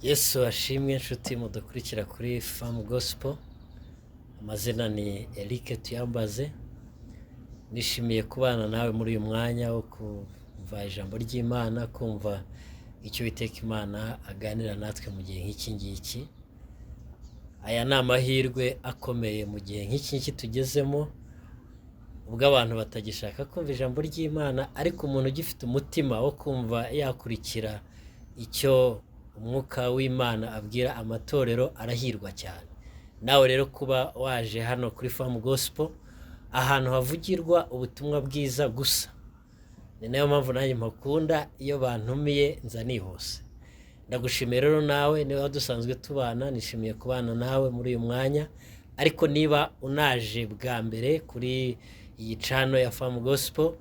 Yesu ashimwe inshuti mudukurikira kuri Farm Gospel. Amazina ni Eric Tuyambaze. Nishimiye kubana nawe muri uyu mwanya wo kumva ijambo ry'Imana, kumva icyo Uwiteka Imana aganira natwe mu gihe nk'iki ngiki. Aya ni amahirwe akomeye mu gihe nk'iki ngiki tugezemo, ubwo abantu batagishaka kumva ijambo ry'Imana, ariko umuntu ugifite umutima wo kumva yakurikira icyo umwuka w'Imana abwira amatorero arahirwa cyane. Nawe rero kuba waje hano kuri Farm Gospel, ahantu havugirwa ubutumwa bwiza gusa, ni nayo mpamvu nanjye mpakunda iyo bantumiye nza nihuse. Ndagushimiye rero nawe niba dusanzwe tubana, nishimiye kubana nawe muri uyu mwanya, ariko niba unaje bwa mbere kuri iyi channel ya Farm Gospel,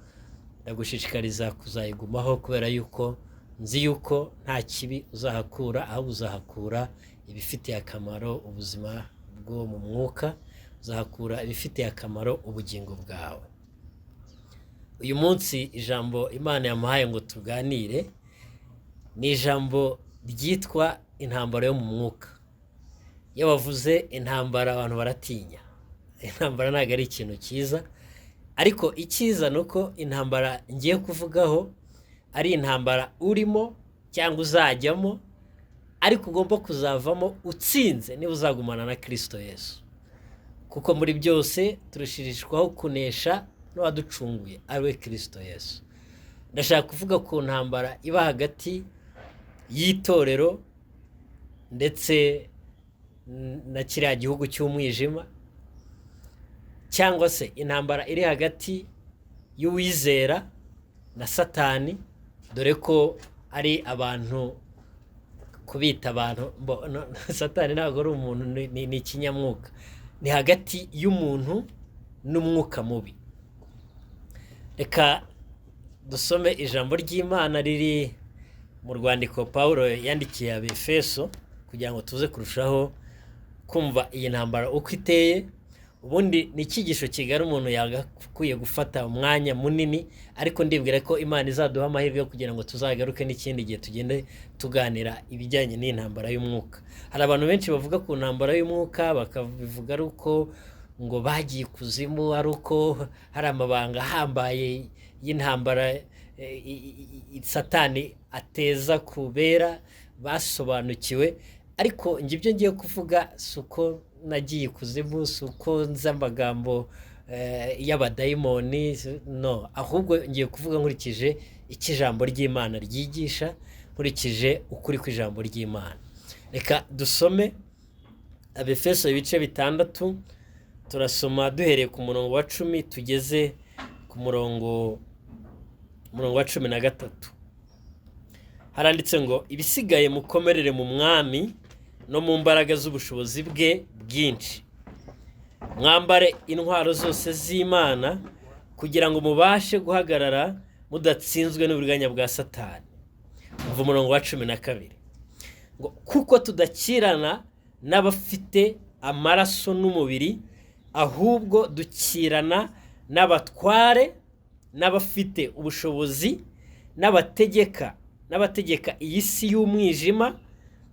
ndagushishikariza kuzayigumaho kubera yuko nzi yuko nta kibi uzahakura, ahubwo uzahakura ibifitiye akamaro ubuzima bwo mu mwuka, uzahakura ibifitiye akamaro ubugingo bwawe. Uyu munsi ijambo Imana yamuhaye ngo tuganire ni ijambo ryitwa intambara yo mu mwuka. Iyo bavuze intambara abantu baratinya. Intambara ntabwo ari ikintu cyiza, ariko icyiza ni uko intambara ngiye kuvugaho ari intambara urimo cyangwa uzajyamo, ariko ugomba kuzavamo utsinze niba uzagumana na Kristo Yesu. Kuko muri byose turushirijweho kunesha n'uwaducunguye ari we Kristo Yesu. Ndashaka kuvuga ku ntambara iba hagati y'itorero ndetse na kiriya gihugu cy'umwijima, cyangwa se intambara iri hagati y'uwizera na Satani, dore ko ari abantu kubita abantu Satani ntabwo ari umuntu, ni ikinyamwuka. Ni hagati y'umuntu n'umwuka mubi. Reka dusome ijambo ry'Imana riri mu rwandiko Pawulo yandikiye Abefeso kugira ngo tuze kurushaho kumva iyi ntambara uko iteye. Ubundi ni icyigisho kigari umuntu yagakwiye gufata umwanya munini, ariko ndibwira ko Imana izaduha amahirwe yo kugira ngo tuzagaruke n'ikindi gihe tugende tuganira ibijyanye n'intambara y'umwuka. Hari abantu benshi bavuga ku ntambara y'umwuka, bakabivuga ari uko ngo bagiye kuzimu, ari uko hari amabanga ahambaye y'intambara Satani ateza kubera basobanukiwe. Ariko njye ibyo ngiye kuvuga si uko nagiye kuzimu, si uko nzi amagambo y'abadayimoni, no, ahubwo ngiye kuvuga nkurikije icyo ijambo ry'Imana ryigisha, nkurikije ukuri kw'ijambo ry'Imana. Reka dusome Abefeso ibice 6, turasoma duhereye ku murongo wa 10 tugeze ku murongo wa 13. Haranditse ngo ibisigaye mukomerere mu mwami no mu mbaraga z'ubushobozi bwe bwinshi. Mwambare intwaro zose z'Imana kugira ngo mubashe guhagarara mudatsinzwe n'uburiganya bwa Satani. Umva umurongo wa 12 ngo kuko tudakirana n'abafite amaraso n'umubiri, ahubwo dukirana n'abatware, n'abafite ubushobozi, n'abategeka iyi si y'umwijima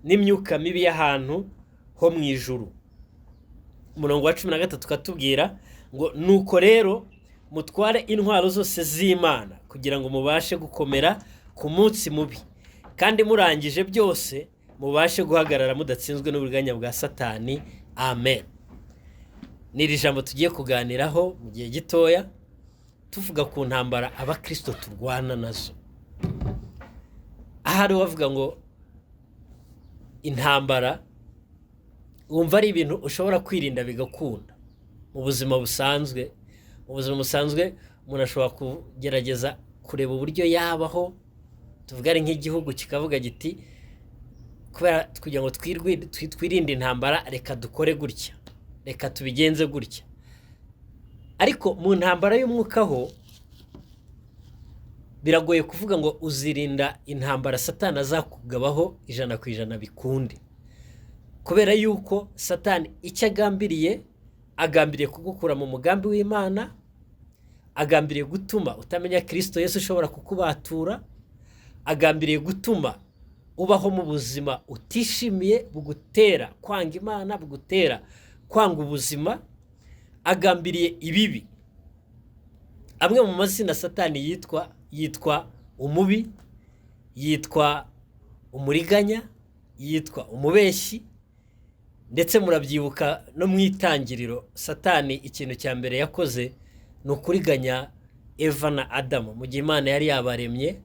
n'imyuka mibi y'ahantu ho mu ijuru. Umurongo wa 13 katubwira ngo nuko rero mutware intwaro zose z'Imana kugira ngo mubashe gukomera ku munsi mubi, kandi murangije byose mubashe guhagarara mudatsinzwe n'uburiganya bwa Satani. Amen. Niri jambo tugiye kuganiraho mu gihe gitoya, tuvuga ku ntambara abakristo turwana nazo. Ahari wavuga ngo intambara wumva ari ibintu ushobora kwirinda bigakunda mu buzima busanzwe. Mu buzima busanzwe umuntu ashobora kugerageza kureba uburyo yabaho, tuvuga ari nk'igihugu kikavuga giti kubera kugira ngo twirinde intambara, reka dukore gutya, reka tubigenze gutya. Ariko mu ntambara y'umwuka ho biragoye kuvuga ngo uzirinda intambara Satani azakugabaho 100% bikunde, kubera yuko Satani icyo agambiriye kugukura mu mugambi w'Imana, agambiriye gutuma utamenya Kristo Yesu ushobora kukubatura, agambiriye gutuma ubaho mu buzima utishimiye bugutera kwanga Imana, bugutera kwanga ubuzima, agambiriye ibibi. Amwe mu mazina Satani yitwa umubi, yitwa umuriganya, yitwa umubeshyi. Ndetse murabyibuka no mu itangiriro Satani ikintu cya mbere yakoze ni ukuriganya Eva na Adamu mu gihe Imana yari yabaremye,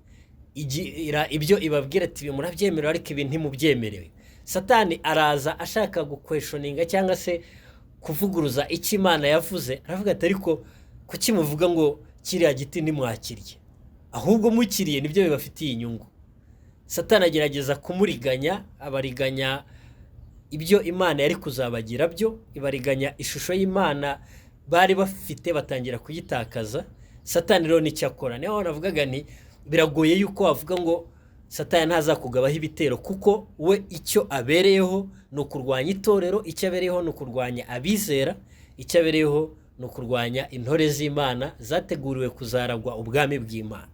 ibyo ibabwira ati murabyemerewe ariko ibi ntimubyemerewe. Satani araza ashaka gukweshoninga cyangwa se kuvuguruza icyo Imana yavuze, aravuga ati ariko kuki muvuga ngo kiriya giti ntimwakirye, ahubwo mukiriye nibyo bibafitiye inyungu. Satani agerageza kumuriganya, abariganya ibyo Imana yari kuzabagira byo, ibariganya ishusho y'Imana bari bafite batangira kuyitakaza. Satani rero nicyo akora. Niho navugaga ni biragoye yuko wavuga ngo Satani ntazakugabaho ibitero, kuko we icyo abereyeho ni ukurwanya itorero, icyo abereyeho ni ukurwanya abizera, icyo abereyeho ni ukurwanya intore z'Imana zateguriwe kuzaragwa ubwami bw'Imana.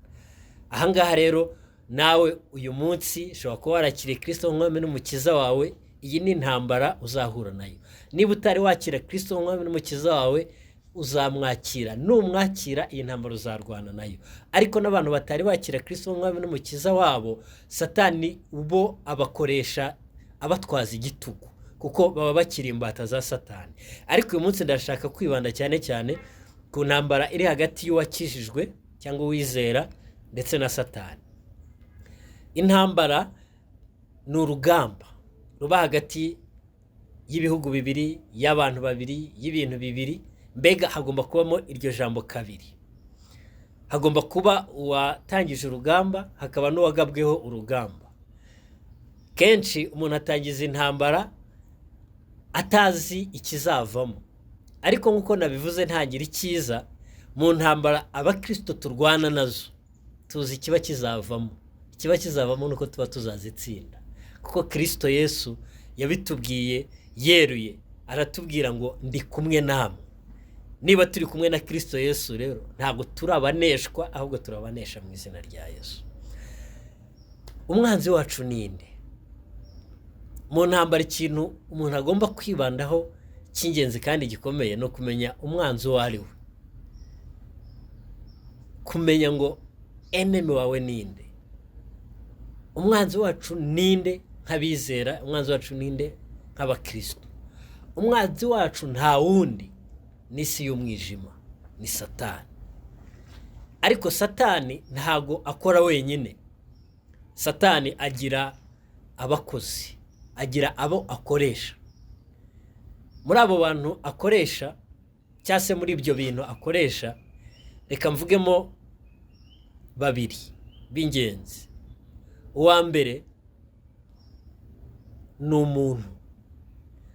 Ahangaha rero nawe uyu munsi ushobora kuba warakiriye Kristo nk'umwami n'umukiza wawe, iyi ni intambara uzahura nayo. Niba utari wakira Kristo nk'umwami n'umukiza wawe, uzamwakira. Numwakira iyi ntambara uzarwana nayo. Ariko n'abantu batari bakira Kristo nk'umwami n'umukiza wabo, Satani ubo abakoresha abatwaza igitugu, kuko baba bakiri imbata za Satani. Ariko uyu munsi ndashaka kwibanda cyane cyane ku ntambara iri hagati y'uwakijijwe cyangwa uwizera ndetse na Satani. Intambara ni urugamba ruba hagati y'ibihugu bibiri, y'abantu babiri, y'ibintu bibiri. Mbega hagomba kubamo iryo jambo kabiri. Hagomba kuba uwatangije urugamba, hakaba n'uwagabweho urugamba. Kenshi umuntu atangiza intambara atazi ikizavamo, ariko nk'uko nabivuze ntagira icyiza mu ntambara abakristo turwana nazo, tuzi ikiba kizavamo. Ikiba kizavamo nuko tuba tuzazitsinda, kuko Kristo Yesu yabitubwiye yeruye, aratubwira ngo ndi kumwe namwe. Niba turi kumwe na Kristo Yesu rero ntabwo turabaneshwa, ahubwo turabanesha mu izina rya Yesu. Umwanzi wacu ninde? Mu ntambara ikintu umuntu agomba kwibandaho cy'ingenzi kandi gikomeye no kumenya umwanzi uwo ari we. Kumenya ngo enemy wawe ninde. Umwanzi wacu ninde nk'abizera, umwanzi wacu ninde nk'abakristo. Umwanzi wacu nta wundi n'isi y'umwijima, ni Satani. Ariko Satani ntago akora wenyine. Satani agira abakozi, agira abo akoresha. Muri abo bantu akoresha cyangwa se muri ibyo bintu akoresha, reka mvugemo babiri b'ingenzi. Uwa mbere ni umuntu.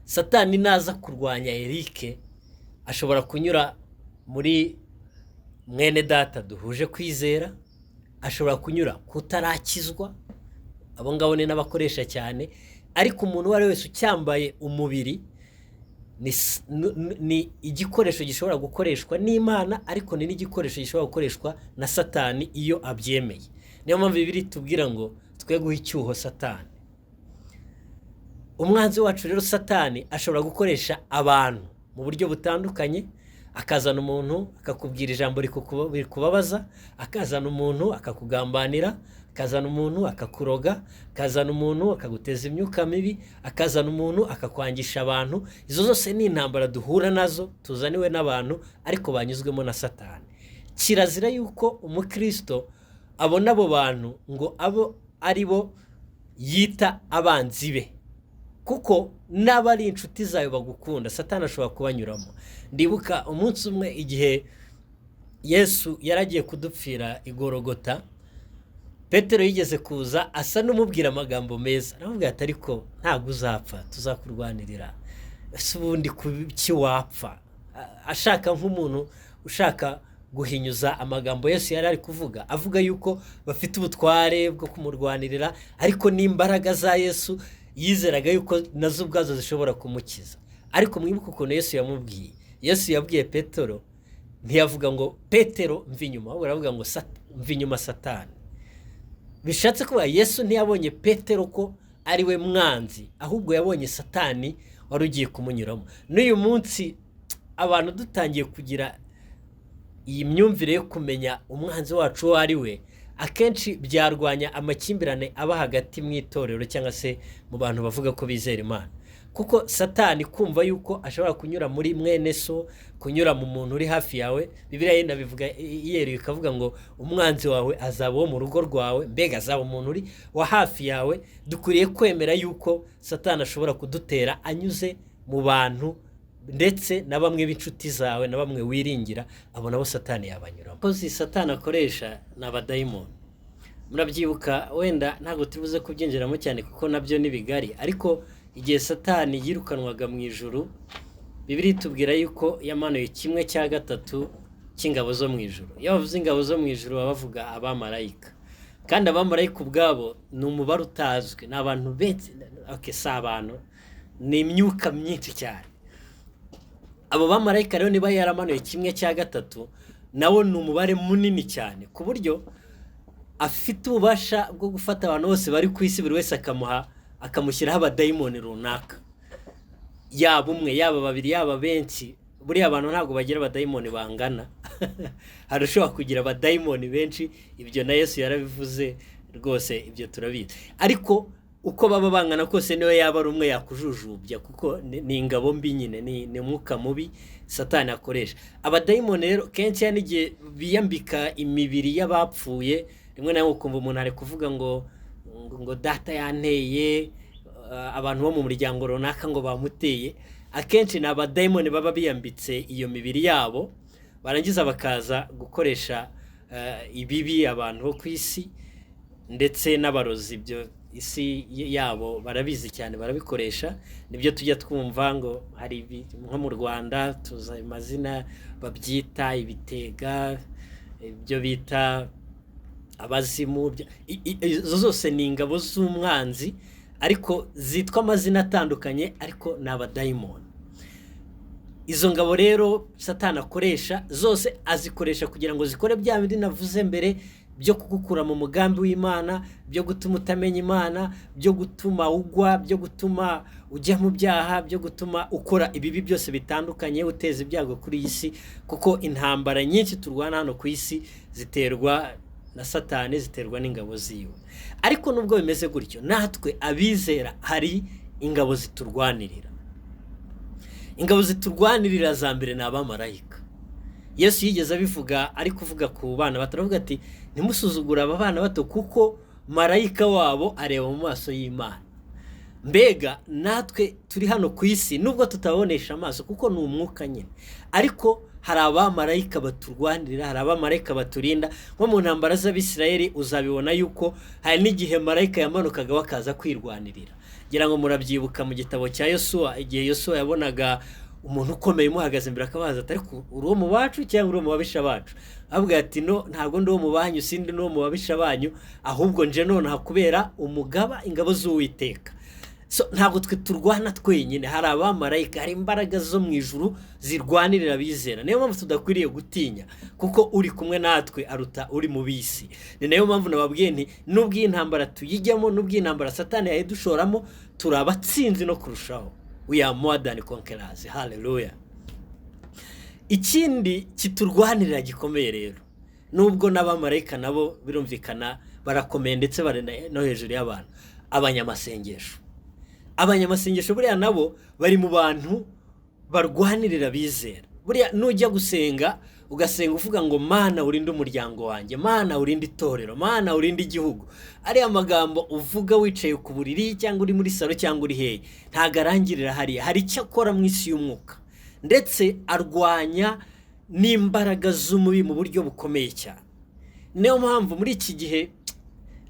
Satani naza kurwanya Eric, ashobora kunyura muri mwene data duhuje kwizera, ashobora kunyura kutarakizwa, abo ngabo ni n'abakoresha cyane. Ariko umuntu wari wese ucyambaye umubiri ni igikoresho gishobora gukoreshwa n'Imana, ariko ni n'igikoresho gishobora gukoreshwa na Satani iyo abyemeye. Niyo mpamvu Bibiliya itubwira ngo twe guha icyuho Satani. Umwanzi wacu rero Satani ashobora gukoresha abantu mu buryo butandukanye. Akazana umuntu akakubwira ijambo rikubabaza, akazana umuntu akakugambanira, akazana umuntu akakuroga, akazana umuntu akaguteza imyuka mibi, akazana umuntu akakwangisha abantu. Izo zose ni intambara duhura nazo, tuzaniwe n'abantu ariko banyuzwemo na Satani. Kirazira yuko umukristo abona abo bantu ngo abo ari bo yita abanzi be, kuko n'abari inshuti zawe bagukunda Satani ashobora kubanyuramo. Ndibuka umunsi umwe igihe Yesu yaragiye kudupfira igorogota, Petero yigeze kuza asa n'umubwira amagambo meza. Aramubwira ati ariko ntabwo uzapfa, tuzakurwanirira. Ese ubundi kuki wapfa? Ashaka nk'umuntu ushaka guhinyuza amagambo Yesu yari ari kuvuga, avuga yuko bafite ubutware bwo kumurwanirira, ariko n'imbaraga za Yesu yizeraga yuko nazo ubwazo zishobora kumukiza. Ariko mwibuka ukuntu Yesu yamubwiye. Yesu yabwiye Petero, ntiyavuga ngo Petero mva inyuma, ahubwo aravuga ngo mva inyuma Satani. bishatse kuba Yesu ntiyabonye Petero ko ari we mwanzi, ahubwo yabonye Satani wari ugiye kumunyuramo. N'uyu munsi abantu dutangiye kugira iyi myumvire yo kumenya umwanzi wacu uwo ari we, akenshi byarwanya amakimbirane aba hagati mu itorero cyangwa se mu bantu bavuga ko bizera Imana. Kuko Satani kumva yuko ashobora kunyura muri mwene so, kunyura mu muntu uri hafi yawe, Bibiliya yenda bivuga yeruye ikavuga ngo umwanzi wawe azaba wo mu rugo rwawe, mbega azaba umuntu uri wa hafi yawe. Dukwiriye kwemera yuko Satani ashobora kudutera anyuze mu bantu, ndetse na bamwe b'inshuti zawe na bamwe wiringira, abo nabo Satani yabanyuramo. Kozi Satani akoresha ni abadayimoni. Murabyibuka, wenda ntabwo tubuze kubyinjiramo cyane kuko nabyo ni bigari, ariko igihe Satani yirukanwaga mu ijuru, Bibiliya itubwira yuko yamanuye 1/3 cy'ingabo zo mu ijuru. Iyo bavuze ingabo zo mu ijuru baba bavuga abamarayika, kandi abamarayika ubwabo ni umubare utazwi, ni abantu benshi, si abantu, ni imyuka myinshi cyane. Abo bamarayika rero niba yaramanuye 1/3, nawo ni umubare munini cyane, ku buryo afite ububasha bwo gufata abantu bose bari ku isi, buri wese akamushyiraho abadayimoni runaka, yaba umwe, yaba babiri, yaba benshi. Buriya abantu ntabwo bagira abadayimoni bangana harashobora kugira abadayimoni benshi, ibyo na Yesu yarabivuze rwose, ibyo turabizi. Ariko uko baba bangana kose niwe yaba ari umwe yakujujubya, kuko ni ingabo mbi nyine, ni umwuka mubi Satani akoresha. Abadayimoni rero kenshi n'igihe biyambika imibiri y'abapfuye, rimwe na rimwe ukumva umuntu ari kuvuga ngo data yanteye, abantu bo mu muryango runaka ngo bamuteye. Akenshi ni abadayimoni baba biyambitse iyo mibiri yabo, barangiza bakaza gukoresha ibibi abantu bo ku isi, ndetse n'abarozi. Ibyo isi yabo barabizi cyane, barabikoresha. Nibyo tujya twumva ngo hari nko mu Rwanda tuza amazina babyita ibitega, ibyo bita abazimu. Izo zose ni ingabo z'umwanzi, ariko zitwa amazina atandukanye, ariko ni abadayimoni. Izo ngabo rero Satani akoresha zose azikoresha kugira ngo zikore bya bindi navuze mbere, byo kugukura mu mugambi w'Imana, byo gutuma utamenya Imana, byo gutuma ugwa, byo gutuma ujya mu byaha, byo gutuma ukora ibibi byose bitandukanye, uteza ibyago kuri iyi si. Kuko intambara nyinshi turwana hano ku isi ziterwa na Satani, ziterwa n'ingabo ziwe. Ariko nubwo bimeze gutyo, natwe abizera hari ingabo ziturwanirira. Ingabo ziturwanirira za mbere ni abamarayika. Yesu yigeze abivuga, ari kuvuga ku bana bato, aravuga ati ntimusuzugura aba bana bato, kuko marayika wabo areba mu maso y'Imana. Mbega natwe turi hano ku isi, nubwo tutabonesha amaso kuko ni umwuka nyine, ariko hari abamarayika baturwanirira, hari abamarayika baturinda. Nko mu ntambara z'Abisirayeli uzabibona yuko hari n'igihe marayika yamanukaga bakaza kwirwanirira. Ngira ngo murabyibuka mu gitabo cya Yosuwa, igihe Yosuwa yabonaga umuntu ukomeye umuhagaze imbere, akabaza ati ariko uri uwo mu bacu cyangwa uri uwo mu babisha bacu? Avuga ati no, ntabwo ndi uwo mu banyu, sindi n'uwo mu babisha banyu, ahubwo nje nonaha kubera umugaba ingabo z'Uwiteka. So ntabwo twe turwana twenyine, hari abamarayika, hari imbaraga zo mu ijuru zirwanirira abizera. Niyo mpamvu tudakwiriye gutinya, kuko uri kumwe natwe aruta uri mu bisi. Ni nayo mpamvu nababwiye nti nubwo iyi ntambara tuyijyamo, nubwo iyi ntambara Satani yayidushoramo, turi abatsinzi no kurushaho. We are more than conquerors. Hallelujah. Ikindi kiturwanirira gikomeye rero, nubwo n'abamarayika nabo birumvikana barakomeye ndetse bari no hejuru y'abantu, abanyamasengesho. Abanyamasengesho buriya nabo bari mu bantu barwanirira bizera. Buriya nujya gusenga, ugasenga uvuga ngo Mana urinde umuryango wanjye, Mana urinde itorero, Mana urinde igihugu, ari amagambo uvuga wicaye ku buriri cyangwa uri muri salo cyangwa uri hehe, ntago arangirira hariya. Hari icyo akora mu isi y'umwuka, ndetse arwanya n'imbaraga z'umubi mu buryo bukomeye cyane. Niyo mpamvu muri iki gihe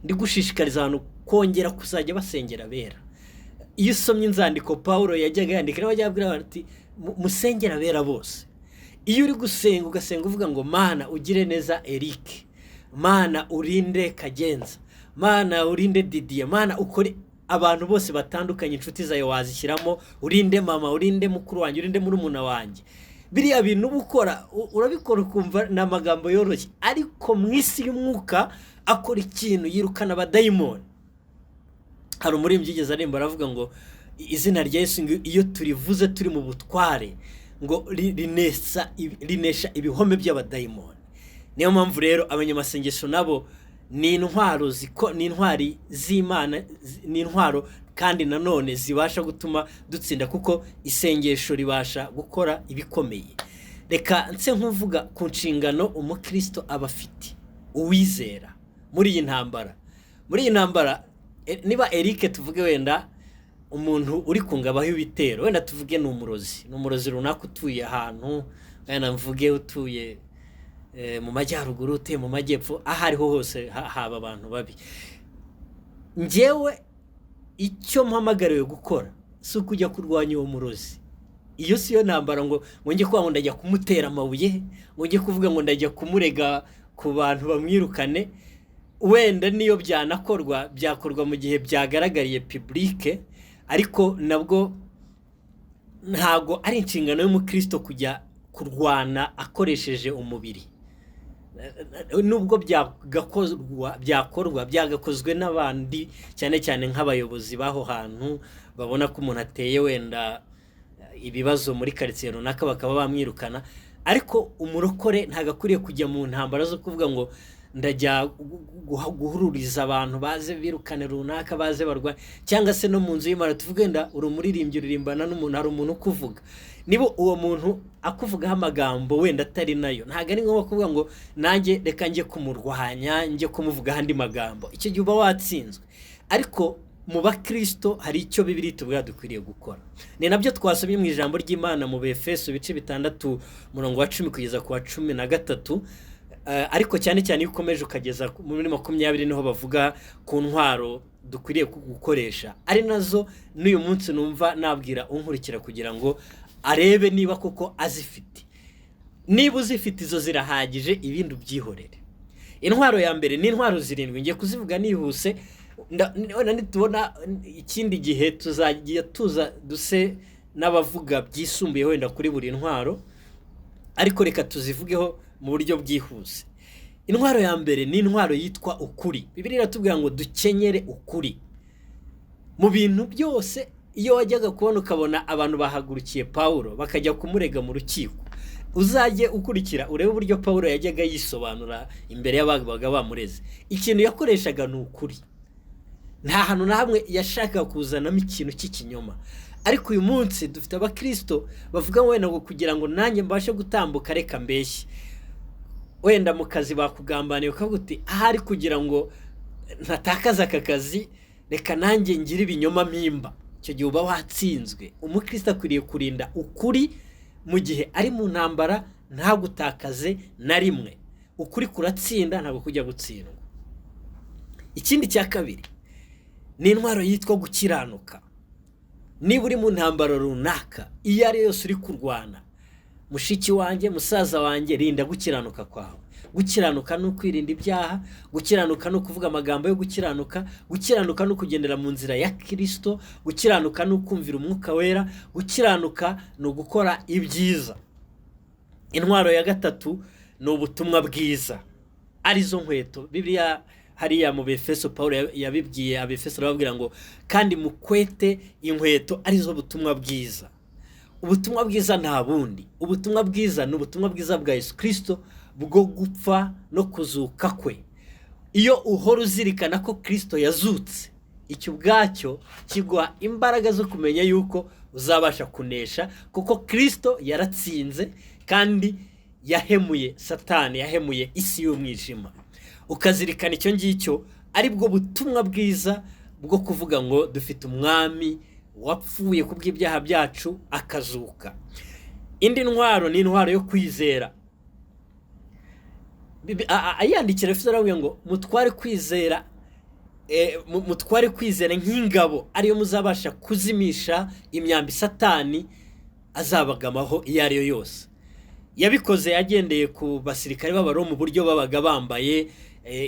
ndi gushishikariza abantu kongera kuzajya basengera bera. Iyo usomye inzandiko Pawulo yajyaga yandika, nawe ajya abwira abantu ati musengera bera bose. Iyo uri gusenga ugasenga uvuga ngo Mana ugire neza Eric, Mana urinde Kagenza, Mana urinde Didier, Mana ukore abantu bose batandukanye, inshuti zawe wazishyiramo, urinde mama, urinde mukuru wanjye, urinde murumuna wanjye. biriya bintu ubukora urabikora ukumva ni amagambo yoroshye, ariko mu isi y'umwuka akora ikintu, yirukana abadayimoni. Hari umuririmbyi yigeze aririmba aravuga ngo izina rya Yesu iyo turivuze turi mu butware ngo rinesha ibihome by'abadayimoni. Niyo mpamvu rero abanyamasengesho nabo ni intwari z'Imana, ni intwaro kandi nanone zibasha gutuma dutsinda, kuko isengesho ribasha gukora ibikomeye. Reka nse nkuvuga ku nshingano umukristo aba afite, uwizera muri iyi ntambara. Niba Eric tuvuge wenda umuntu uri kungabaho ibitero, wenda tuvuge ni umurozi runaka utuye ahantu, wenda mvuge utuye mu majyaruguru, utuye mu majyepfo, aho ariho hose haba abantu babi. Njyewe icyo mpamagariwe gukora si ukujya kurwanya uwo murozi. Iyo siyo ntambara ngo njye kuvuga ngo ndajya kumutera amabuye, ngo njye kuvuga ngo ndajya kumurega ku bantu bamwirukane. Wenda niyo byakorwa mu gihe byagaragariye publique, ariko nabwo ntago ari inshingano y'umukristo kujya kurwana akoresheje umubiri. Nubwo byagakozwe n'abandi, cyane cyane nk'abayobozi baho hantu babona ko umuntu ateye wenda ibibazo muri quartier runaka bakaba bamwirukana, ariko umurokore ntagakwiriye kujya mu ntambara zo kuvuga ngo ndajya guhururiza abantu baze birukane runaka, baze barwa, cyangwa se no mu nzu y'Imana tuvuge nda uri umuririmbyi uririmbana n'umuntu, hari umuntu ukuvuga, niba uwo muntu akuvugaho amagambo wenda atari nayo, ntago ari ngombwa kuvuga ngo nanjye reka njye kumurwanya, njye kumuvugaho andi magambo. Icyo gihe uba watsinzwe. Ariko mu bakristo hari icyo Bibiliya itubwira dukwiriye gukora. Ni nabyo twasomye mu ijambo ry'Imana mu Befeso ibice 6 umurongo wa 10 kugeza ku wa 13. Ariko cyane cyane iyo ukomeje ukageza muri 20 niho bavuga ku ntwaro dukwiriye gukoresha, ari nazo n'uyu munsi numva nabwira unkurikira kugira ngo arebe niba koko azifite. Niba uzifite izo zirahagije, ibindi ubyihorere. Intwaro ya mbere ni intwaro 7, ngiye kuzivuga nihuse. Nitubona ikindi gihe tuzagiye duse n'abavuga byisumbuye wenda kuri buri ntwaro, ariko reka tuzivugeho mu buryo bwihuse. Intwaro ya mbere ni intwaro yitwa ukuri. Bibiliya iratubwira ngo dukenyere ukuri mu bintu byose. Iyo wajyaga kubona ukabona abantu bahagurukiye Paulo bakajya kumurega mu rukiko, uzajye ukurikira urebe uburyo Paulo yajyaga yisobanura imbere y'ababaga bamureze. Ikintu yakoreshaga ni ukuri, nta hantu na hamwe yashaka kuzanamo ikintu cy'ikinyoma. Ariko uyu munsi dufite abakristo bavuga wenda ngo kugira ngo nanjye mbashe gutambuka reka mbeshye, wenda mu kazi bakugambaniye ukavuga uti ahari kugira ngo ntatakaza aka kazi reka nanjye ngira ibinyoma mpimba. Icyo gihe uba watsinzwe. Umukristo akwiriye kurinda ukuri mu gihe ari mu ntambara, nta gutakaze na rimwe. Ukuri kuratsinda, ntabwo kujya gutsindwa. Ikindi cya kabiri ni intwaro yitwa gukiranuka. Niba uri mu ntambaro runaka, iyo ari yose uri kurwana, mushiki wanjye, musaza wanjye, rinda gukiranuka kwawe. Gukiranuka no kwirinda ibyaha, gukiranuka no kuvuga amagambo yo gukiranuka, gukiranuka no kugendera mu nzira ya Kristo, gukiranuka no kumvira umwuka wera, gukiranuka no gukora ibyiza. Intwaro ya gatatu ni ubutumwa bwiza, arizo nkweto. Bibiliya hariya mu Befeso Paulo yabibwiye Abefeso arababwira ngo kandi mukwete inkweto arizo butumwa bwiza. Ubutumwa bwiza nta bundi. Ubutumwa bwiza ni ubutumwa bwiza bwa Yesu Kristo bwo gupfa no kuzuka kwe. Iyo uhora uzirikana ko Kristo yazutse, icyo ubwacyo kigwa imbaraga zo kumenya yuko uzabasha kunesha, kuko Kristo yaratsinze kandi yahemuye Satani, yahemuye isi y'umwijima. Ukazirikana icyo ngicyo ari bwo butumwa bwiza bwo kuvuga ngo dufite umwami wapfuye kubw'ibyaha byacu akazuka. Indi ntwaro ni intwaro yo kwizera. Ayandikira Efeso aravuga ngo mutware kwizera nk'ingabo ariyo muzabasha kuzimisha imyambi Satani azabagamaho iyo ariyo yose. Yabikoze yagendeye ku basirikare b'Abaroma mu buryo babaga bambaye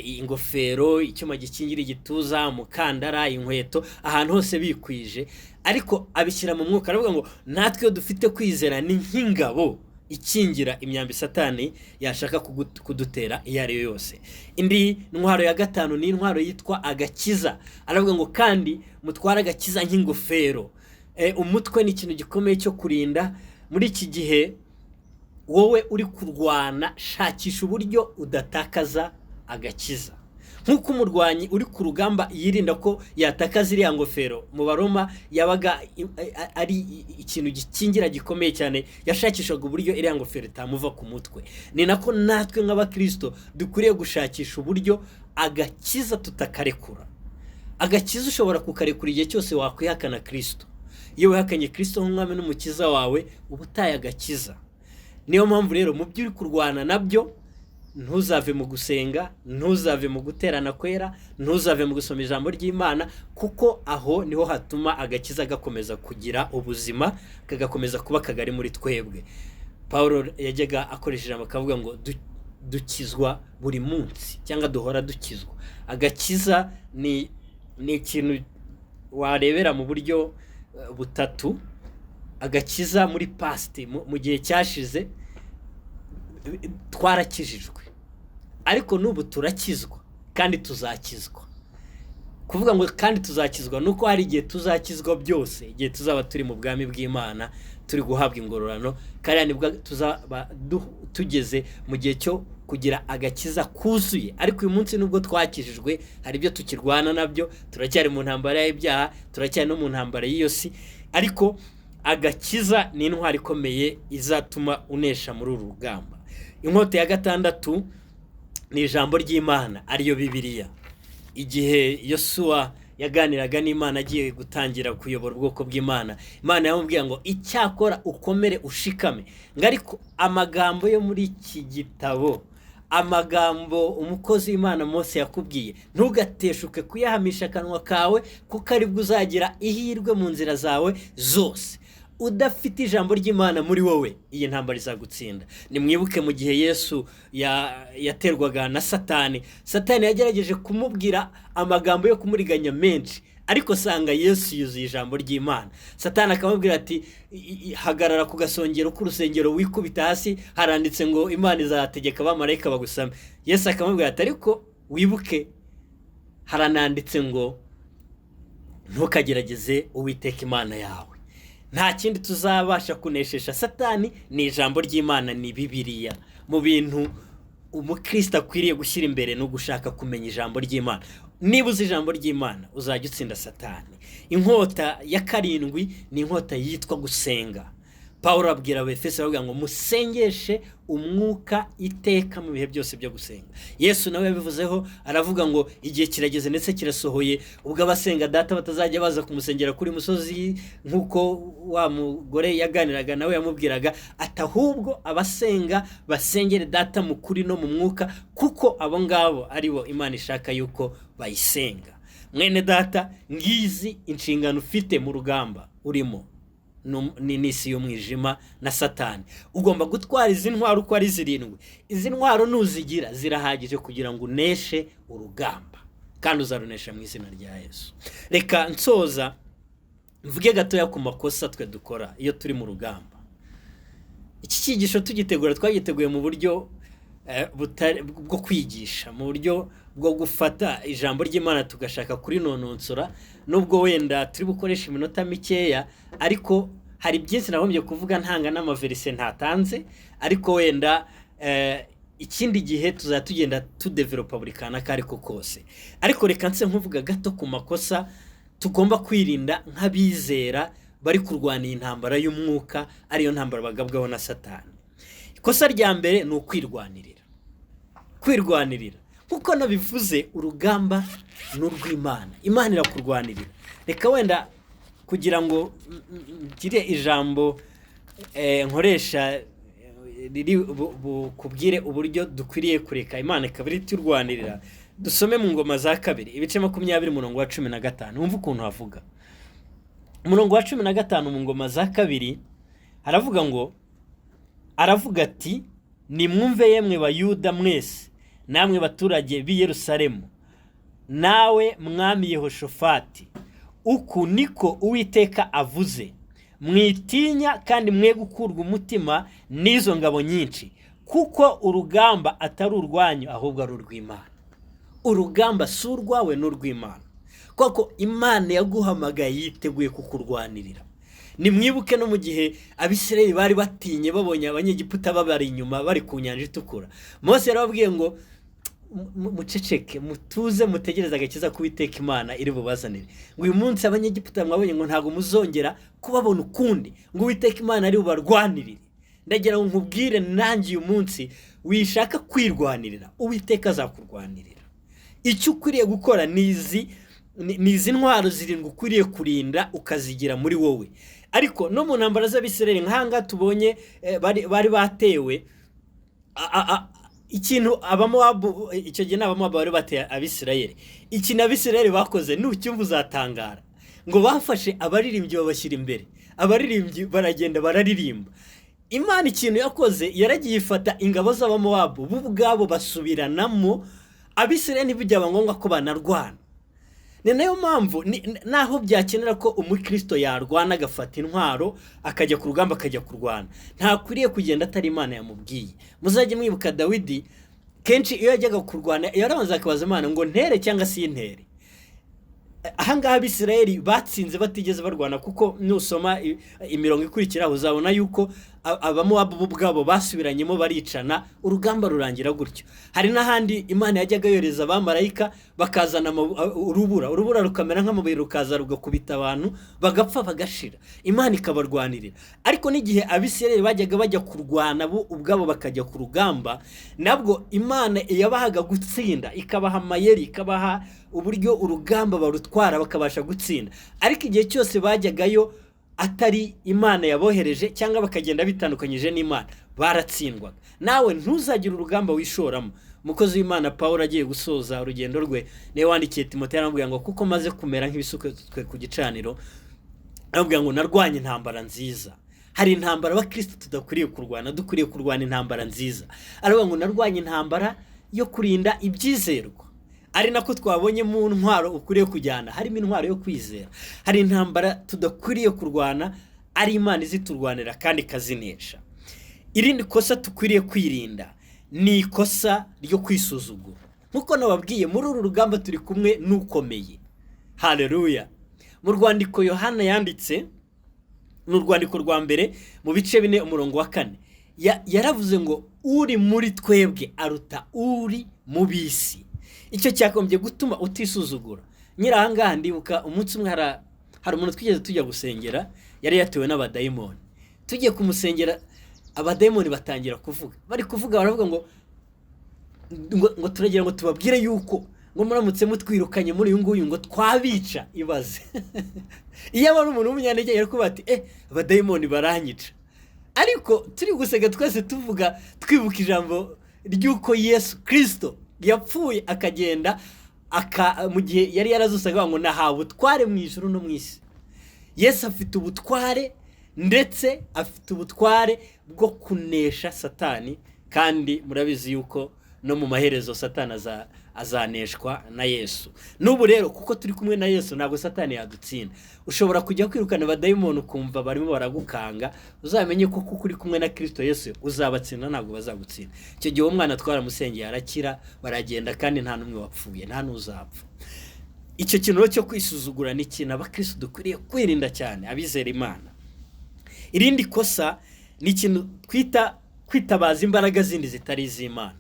ingofero, icyuma gikingira igituza, mukandara, inkweto, ahantu hose bikwije, ariko abishyira mu mwuka aravuga ngo natwe dufite kwizera ni nk'ingabo ikingira imyambi Satani yashaka kudutera iyo ari yo yose. Indi ntwaro ya gatanu ni intwaro yitwa agakiza. Aravuga ngo kandi mutwara agakiza nk'ingofero. Umutwe ni ikintu gikomeye cyo kurinda. Muri iki gihe wowe uri kurwana, shakisha uburyo udatakaza agakiza. Nk'uko umurwanyi uri ku rugamba yirinda ko yatakaza iriya ngofero, mu Baroma yabaga ari ikintu gikingira gikomeye cyane, yashakishaga uburyo iriya ngofero itamuva ku mutwe. Ni nako natwe nk'abakristo dukwiriye gushakisha uburyo agakiza tutakarekura. Agakiza ushobora kukarekura igihe cyose wakwihakana Kristo. Iyo wihakanye Kristo nk'umwami n'umukiza wawe, uba utaye agakiza. Niyo mpamvu rero mu byo uri kurwana nabyo, ntuzave mu gusenga, ntuzave mu guterana kwera, ntuzave mu gusoma ijambo ry'Imana, kuko aho niho hatuma agakiza gakomeza kugira ubuzima, kagakomeza kuba kagari muri twebwe. Paulo yajyaga akoresha ijambo akavuga ngo dukizwa buri munsi, cyangwa duhora dukizwa. Agakiza ni ikintu warebera mu buryo butatu. Agakiza muri past, mu gihe cyashize twarakijijwe, ariko n'ubu turakizwa kandi tuzakizwa. Kuvuga ngo kandi tuzakizwa nuko hari igihe tuzakizwa byose, igihe tuzaba turi mu bwami bw'Imana, turi guhabwa ingororano, kandi nibwo tuzaba tugeze mu gihe cyo kugira agakiza kuzuye. Ariko uyu munsi nubwo twakijijwe, hari ibyo tukirwana nabyo, turacyari mu ntambara y'ibyaha, turacyari no mu ntambara y'iyo si, ariko agakiza ni intwari ikomeye izatuma unesha muri uru rugamba. Inkota ya gatandatu ni ijambo ry'Imana, ariyo Bibiliya. Igihe Yosuwa yaganiraga n'Imana agiye gutangira kuyobora ubwoko bw'Imana, Imana yamubwiye ngo icyakora ukomere ushikame. Ariko amagambo yo muri iki gitabo, amagambo umukozi w'Imana Mose yakubwiye, ntugateshuke kuyahamisha akanwa kawe, kuko aribwo uzagira ihirwe mu nzira zawe zose. Udafite ijambo ry'Imana muri wowe, iyi ntambara izagutsinda. Nimwibuke mu gihe Yesu yaterwaga na Satani, Satani yagerageje kumubwira amagambo yo kumuriganya menshi, ariko sanga Yesu yuzuye ijambo ry'Imana. Satani akamubwira ati hagarara ku gasongero k'urusengero wikubita hasi, haranditse ngo Imana izategeka abamarayika bagusame. Yesu akamubwira ati ariko wibuke harananditse ngo ntukagerageze Uwiteka Imana yawe. Nta kindi tuzabasha kuneshesha Satani ni ijambo ry'Imana, ni Bibiliya. Mu bintu umukristo akwiriye gushyira imbere no gushaka kumenya ijambo ry'Imana. Niba uzi ijambo ry'Imana uzajya utsinda Satani. Inkota ya karindwi ni inkota yitwa gusenga. Paulo abwira Abefeso avuga ngo musengeshe umwuka iteka mu bihe byose byo gusenga. Yesu nawe yabivuzeho, aravuga ngo igihe kirageze ndetse kirasohoye ubwo abasenga data batazajya baza kumusengera kuri musozi nk'uko wa mugore yaganiraga nawe yamubwiraga, atahubwo abasenga basengere data mu kuri no mu mwuka, kuko abo ngabo aribo Imana ishaka yuko bayisenga. Mwene data, ngizi inshingano ufite mu rugamba urimo n'isi y'umwijima na Satani. Ugomba gutwara izi ntwaro uko ari 7. Izi ntwaro nuzigira zirahagije kugira ngo uneshe urugamba, kandi uzarunesha mu izina rya Yesu. Reka nsoza mvuge gatoya ku makosa twe dukora iyo turi mu rugamba. Iki cyigisho tugitegura twagiteguye mu buryo bwo kwigisha, mu buryo bwo gufata ijambo ry'Imana tugashaka kuri nononsora, nubwo wenda turi bukoresha iminota mikeya, ariko hari byinshi nahombye kuvuga ntanga n'amaverise ntatanze, ariko wenda ikindi gihe tuzatugenda tudevelopa buri kana kariko kose. Ariko reka nse nkuvuga gato ku makosa tugomba kwirinda nk'abizera bari kurwana intambara y'umwuka, ariyo ntambara bagabwaho na Satani. Ikosa rya mbere ni ukwirwanirira. Kwirwanirira kuko nabivuze, urugamba n'urw'Imana. Imana irakurwanirira. Reka wenda kugira ngo ngire ijambo nkoresha riri kubwire uburyo dukwiriye kureka Imana ikabiri turwanirira, dusome mu Ngoma za 2 ibice 20 umurongo wa 15. Umva ukuntu havuga. Umurongo wa 15 mu Ngoma za 2 haravuga ngo, aravuga ati nimwumve yemwe Bayuda mwese, namwe baturage b'i Yerusalemu, nawe mwami Yehoshafati, uku niko Uwiteka avuze, mwitinya kandi mwe gukurwa umutima n'izo ngabo nyinshi, kuko urugamba atari urwanyu ahubwo ari urw'Imana. Urugamba si urwawe n'urw'Imana, kuko Imana yaguhamagaye yiteguye kukurwanirira. Nimwibuke no mu gihe Abisirayeli bari batinye babonye abanyegiputa babari inyuma bari ku nyanja itukura, Mose yarababwiye ngo muceceke, mutuze, mutegereze agakiza k'Uwiteka Imana iri bubazanire. Ngo uyu munsi abanyegiputa mwabonye ngo ntago muzongera kubabona ukundi, ngo Uwiteka Imana ari bubarwanirire. Ndagira ngo nkubwire nanjye uyu munsi, wishaka kwirwanirira, Uwiteka azakurwanirira. Icyo ukwiriye gukora nizi ntwaro zirindwi ukwiriye kurinda ukazigira muri wowe. Ariko no mu ntambara z'Abisirayeli nk'ahangaha tubonye bari batewe, ikintu Abamowabu, icyo gihe n'Abamowabu bari bateye Abisirayeli. Ikintu Abisirayeli bakoze nucyumva uzatangara, ngo bafashe abaririmbyi babashyira imbere, abaririmbyi baragenda bararirimba. Imana ikintu yakoze, yaragiye ifata ingabo z'Abamowabu bo ubwabo basubiranamo, Abisirayeli ntibijyaba ngombwa ko banarwana. Ni nayo mpamvu naho byakenera ko umukristo yarwana agafata intwaro akajya ku rugamba akajya kurwana, ntakwiriye kugenda atari Imana yamubwiye. Muzajye mwibuka Dawidi kenshi iyo yajyaga kurwana yarabanza akabaza Imana ngo ntere cyangwa si intere. Ahangaha Abisirayeli batsinze batigeze barwana, kuko nusoma imirongo ikurikira uzabona yuko Abamowabu ubwabo basubiranyemo baricana, urugamba rurangira gutyo. Hari n'ahandi Imana yajyaga yoreza abamarayika bakazana urubura rukamera nk'amabuye, rukaza rugakubita abantu bagapfa bagashira, Imana ikabarwanirira. Ariko n'igihe Abisirayeli bajyaga bajya kurwana bo ubwabo bakajya ku rugamba, nabwo Imana yabahaga gutsinda, ikabaha amayeri, ikabaha uburyo urugamba barutwara bakabasha gutsinda. Ariko igihe cyose bajyagayo atari Imana yabohereje cyangwa bakagenda bitandukanyije n'Imana, baratsindwaga. Nawe ntuzagire urugamba wishoramo. Umukozi w'Imana Pawulo agiye gusoza urugendo rwe, niwe wandikiye Timoteyo aramubwira ngo kuko maze kumera nk'ibisukwe ku gicaniro, aramubwira ngo narwanye intambara nziza. Hari intambara abakristo tudakwiriye kurwana, dukwiriye kurwana intambara nziza. Aravuga ngo narwanye intambara yo kurinda ibyizerwa, ari nako twabonye mu ntwaro ukwiriye kujyana harimo intwaro yo kwizera. Hari intambara tudakwiriye kurwana, ari Imana iziturwanira kandi ikazinesha. Irindi kosa tukwiriye kwirinda ni ikosa ryo kwisuzugura. Nkuko nababwiye, muri uru rugamba turi kumwe n'ukomeye. Haleluya. Mu rwandiko Yohana yanditse, mu rwandiko rwa mbere mu bice 4 umurongo wa 4, yaravuze ngo uri muri twebwe aruta uri mu bisi. Icyo cyakombye gutuma utisuzugura. Nyirahangaha ndibuka umunsi umwe hari umuntu twigeze tujya gusengera, yari yatewe n'abadayimoni. Tugiye kumusengera, abadayimoni batangira kuvuga, bari kuvuga baravuga ngo turagira ngo tubabwire yuko ngo muramutse mutwirukanye muri uyu nguyu ngo twabica. Ibaze iyo abari umuntu w'umunyantege yari kuba ati abadayimoni baranyica. Ariko turi gusega twese tuvuga twibuka ijambo ry'uko Yesu Kristo yapfuye akagenda mu gihe yari yarazusaga ngo nahawe ubutware mu ijuru no mu isi. Yesu afite ubutware, ndetse afite ubutware bwo kunesha Satani, kandi murabizi yuko no mu maherezo Satani azaneshwa na Yesu. N'ubu rero kuko turi kumwe na Yesu ntabwo Satani yadutsinda. Ushobora kujya kwirukana abadayimoni ukumva barimo baragukanga, uzamenye ko kuko uri kumwe na Kristo Yesu uzabatsinda, ntabwo bazagutsinda. Icyo gihe umwana twaramusengeye arakira, baragenda kandi nta numwe wapfuye, nta n'uzapfa. Icyo kintu cyo kwisuzugura ni ikintu abakristo dukwiriye kwirinda cyane, abizera Imana. Irindi kosa ni ikintu kwitabaza imbaraga zindi zitari iz'Imana.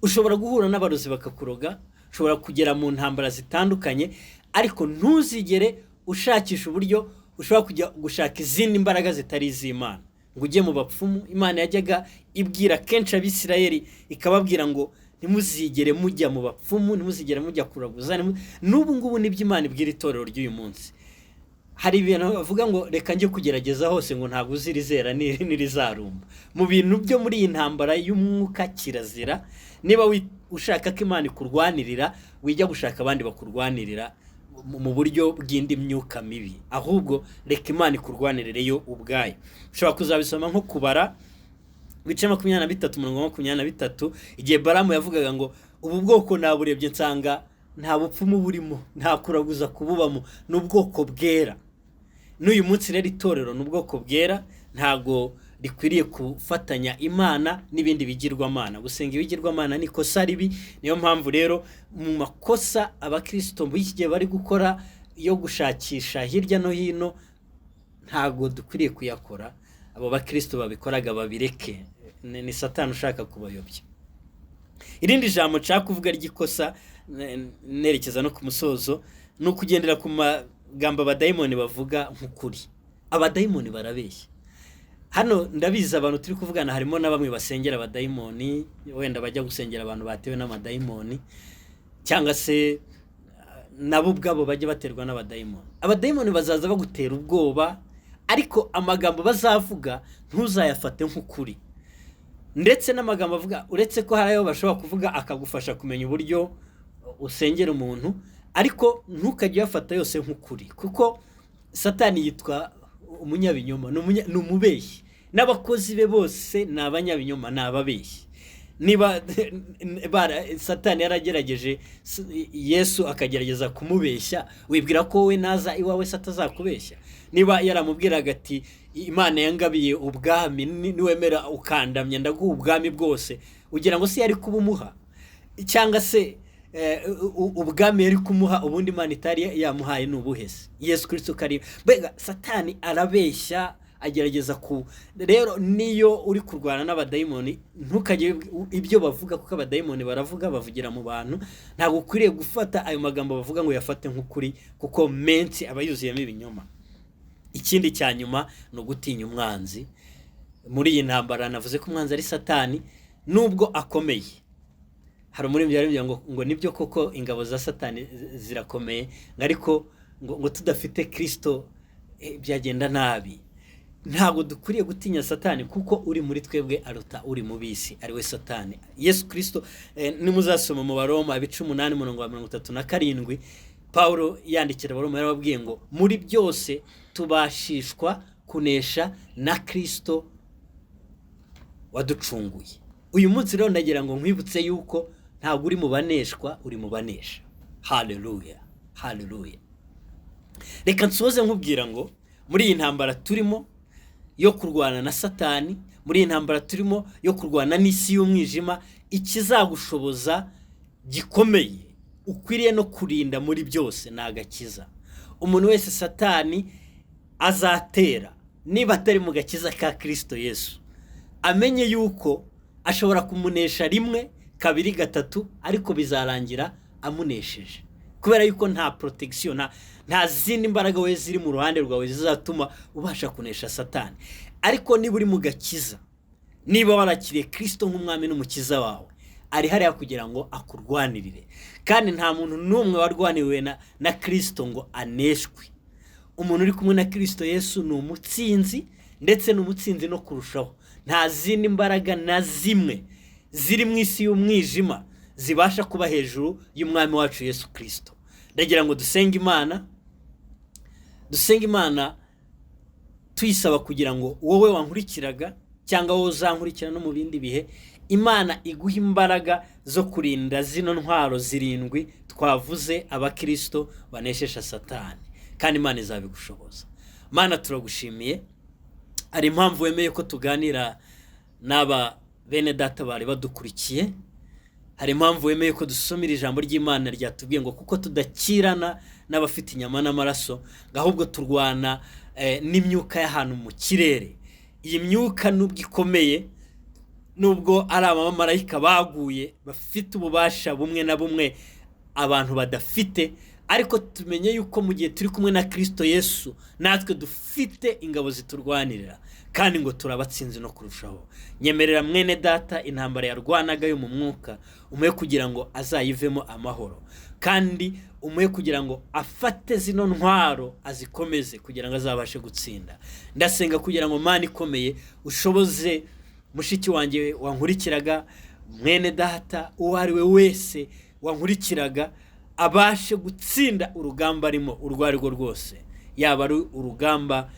Ushobora guhura n'abarozi bakakuroga, ushobora kugera mu ntambara zitandukanye, ariko ntuzigere ushakisha uburyo ushobora kujya gushaka izindi mbaraga zitari iz'Imana ngo ujye mu bapfumu. Imana yajyaga ibwira kenshi Abisirayeli ikababwira ngo ntimuzigere mujya mu bapfumu, ntimuzigere mujya kuraguza. N'ubu ngubu nibyo Imana ibwira itorero ry'uyu munsi. Hari ibintu bavuga ngo reka njye kugerageza hose ngo ntabwo uzirizera nirizarumba. Mu bintu byo muri iyi ntambara y'umwuka kirazira, niba ushaka ko Imana ikurwanirira, wijya gushaka abandi bakurwanirira mu buryo bw'indi myuka mibi. Ahubwo reka Imana ikurwanirire yo ubwayo. Ushobora kuzabisoma nko kubara bice 23:23, igihe Balamu yavugaga ngo ubu bwoko naburebye nsanga nta bupfumu burimo, nta kuraguza kububamo, n'ubwoko bwera. n'uyu munsi rero itorero n'ubwoko bwera ntago rikwiriye gufatanya imana n'ibindi bigirwamana. Gusenga ibigirwamana ni ikosa ribi. Niyo mpamvu rero mu makosa abakristo muri iki gihe bari gukora yo gushakisha hirya no hino, ntago dukwiriye kuyakora. Abo bakristo babikoraga babireke, ni Satani ushaka kubayobya. Irindi jambo nshaka kuvuga ry'ikosa nerekeza no ku musozo, ni ukugendera ku magambo abadayimoni bavuga nk'ukuri. Abadayimoni barabeshya. Hano ndabizi abantu turi kuvugana harimo na bamwe basengera abadayimoni, wenda bajya gusengera abantu batewe n'amadayimoni, cyangwa se nabo ubwabo bajya baterwa n'abadayimoni. Abadayimoni bazaza bagutera ubwoba, ariko amagambo bazavuga ntuzayafate nk'ukuri. Ndetse n'amagambo avuga, uretse ko hari ayo bashobora kuvuga akagufasha kumenya uburyo usengera umuntu, ariko ntukajye uyafata yose nk'ukuri, kuko Satani yitwa umunyabinyoma, ni umubeshyi, n'abakozi be bose ni abanyabinyoma, ni ababeshyi. Niba Satani yaragerageje Yesu akagerageza kumubeshya, wibwira ko we naza iwawe satazakubeshya? Niba yaramubwiraga ati Imana yangabiye ubwami, niwemera ukandamye ndaguha ubwami bwose, ugira ngo si yari kubumuha? Cyangwa se ubwami yari kumuha ubundi Imana itari yamuhaye n'ubuhese? Yesu Kristo kari mbega Satani arabeshya, agerageza rero niyo uri kurwana n'abadayimoni ntukajye ibyo bavuga, kuko abadayimoni baravuga, bavugira mu bantu. Ntabwo ukwiriye gufata ayo magambo bavuga ngo yafate nk'ukuri, kuko menshi aba yuzuyemo ibinyoma. Ikindi cya nyuma ni ugutinya umwanzi. Muri iyi ntambara navuze ko umwanzi ari Satani, nubwo akomeye. Hari umuririmbyi yarimbye ngo nibyo koko ingabo za Satani zirakomeye, ariko ngo tudafite Kristo byagenda nabi. Ntabwo dukwiriye gutinya Satani, kuko uri muri twebwe aruta uri mu bisi, ari we Satani. Yesu Kristo nimuzasoma mu Baroma 8:37, Paulo yandikira Abaroma yarababwiye ngo muri byose tubashishwa kunesha na Kristo waducunguye. Uyu munsi rero ndagira ngo nkwibutse yuko ntabwo uri mu baneshwa, uri mu banesha. Haleluya, haleluya. Reka nsoze nkubwira ngo muri iyi ntambara turimo yo kurwana na Satani, muri iyi ntambara turimo yo kurwana n'isi y'umwijima, ikizagushoboza gikomeye ukwiriye no kurinda muri byose ni agakiza. Umuntu wese Satani azatera, niba atari mu gakiza ka Kristo Yesu, amenye yuko ashobora kumunesha rimwe, kabiri, gatatu, ariko bizarangira amunesheje, kubera yuko nta protection, nta zindi mbaraga we ziri mu ruhande rwawe zizatuma ubasha kunesha Satani. Ariko niba uri mu gakiza, niba warakiriye Kristo nk'umwami n'umukiza wawe, ari hariya kugira ngo akurwanirire. Kandi nta muntu n'umwe warwaniriwe na Kristo ngo aneshwe. Umuntu uri kumwe na Kristo Yesu ni umutsinzi, ndetse n'umutsinzi no kurushaho. Nta zindi mbaraga na zimwe ziri mu isi y'umwijima zibasha kuba hejuru y'umwami wacu Yesu Kristo. Ndagira ngo dusenge Imana tuyisaba kugira ngo wowe wankurikiraga cyangwa wowe uzankurikira no mu bindi bihe, Imana iguha imbaraga zo kurinda zino ntwaro zirindwi twavuze abakristo baneshesha Satani, kandi Imana izabigushoboza. Mana turagushimiye, ari impamvu wemeye ko tuganira n'aba bene data bari badukurikiye. Hari impamvu wemeye ko dusomera ijambo ry'Imana ryatubwiye ngo kuko tudakirana n'abafite inyama n'amaraso, ahubwo turwana n'imyuka y'ahantu mu kirere. Iyi myuka nubwo ikomeye, nubwo ari abamarayika baguye bafite ububasha bumwe na bumwe abantu badafite, ariko tumenye yuko mu gihe turi kumwe na Kristo Yesu natwe dufite ingabo ziturwanirira, kandi ngo turabatsinze no kurushaho. Nyemerera mwene data intambara yarwanaga yo mu mwuka umuye kugira ngo azayivemo amahoro, kandi umuye kugira ngo afate zino ntwaro azikomeze kugira ngo azabashe gutsinda. Ndasenga kugira ngo Mana ikomeye ushoboze mushiki wanjye wankurikiraga, mwene data uwo ari we wese wankurikiraga, abashe gutsinda urugamba arimo urwo ari rwo rwose, yaba ari urugamba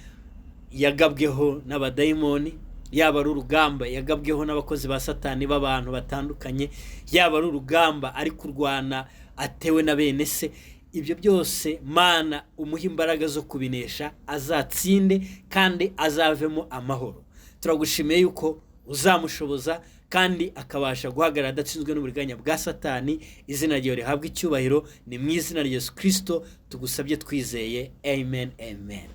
yagabweho n'abadayimoni, yaba ari urugamba yagabweho n'abakozi ba Satani b'abantu batandukanye, yaba ari urugamba ari kurwana atewe na bene se. ibyo byose Mana umuha imbaraga zo kubinesha, azatsinde kandi azavemo amahoro. Turagushimiye yuko uzamushoboza kandi akabasha guhagarara adatsinzwe n'uburiganya bwa Satani. Izina ryawe rihabwa icyubahiro, ni mu izina rya Yesu Kristo tugusabye twizeye, amen, amen.